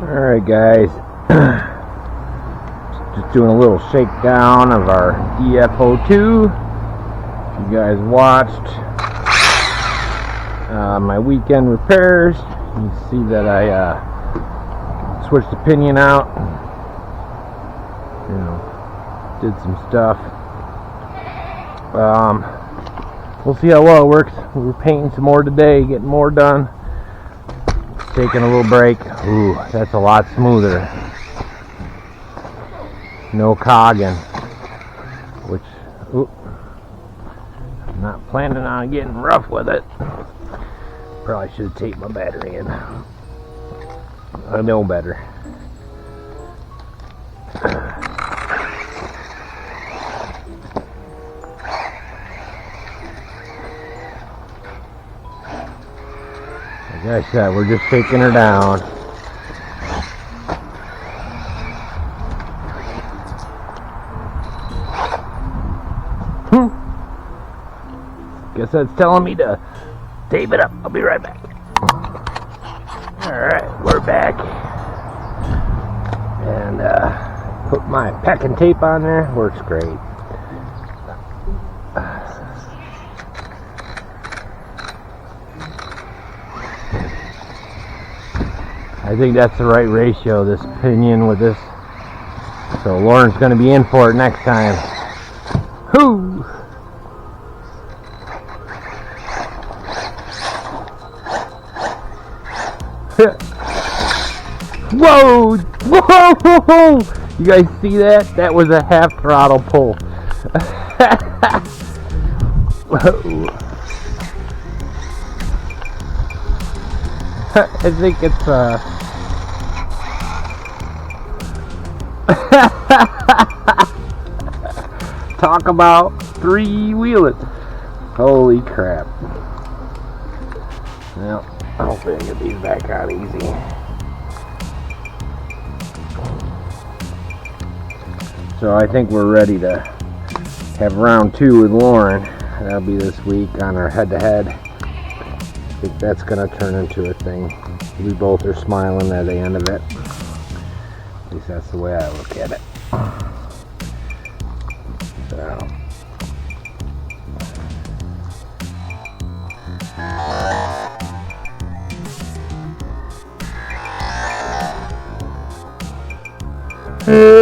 Alright guys, just doing a little shakedown of our DFO2. If you guys watched my weekend repairs, you see that I switched the pinion out, did some stuff. We'll see how well it works. We're painting some more today, getting more done. Taking a little break. Ooh, that's a lot smoother. No cogging. Which, I'm not planning on getting rough with it. Probably should have taped my battery in. I know better. Like I said, we're just shaking her down. Guess that's telling me to tape it up. I'll be right back. Alright, we're back. And put my packing tape on there. Works great. I think that's the right ratio, this pinion with this. So Lauren's going to be in for it next time. Whoo! Whoa! Whoa! You guys see that? That was a half throttle pull. Whoa. I think it's talk about three-wheeling. Holy crap. Well, hopefully I get these back on easy. So I think we're ready to have round 2 with Lauren. That'll be this week on our head-to-head. I think that's going to turn into a thing. We both are smiling at the end of it. At least that's the way I look at it. So. Hey!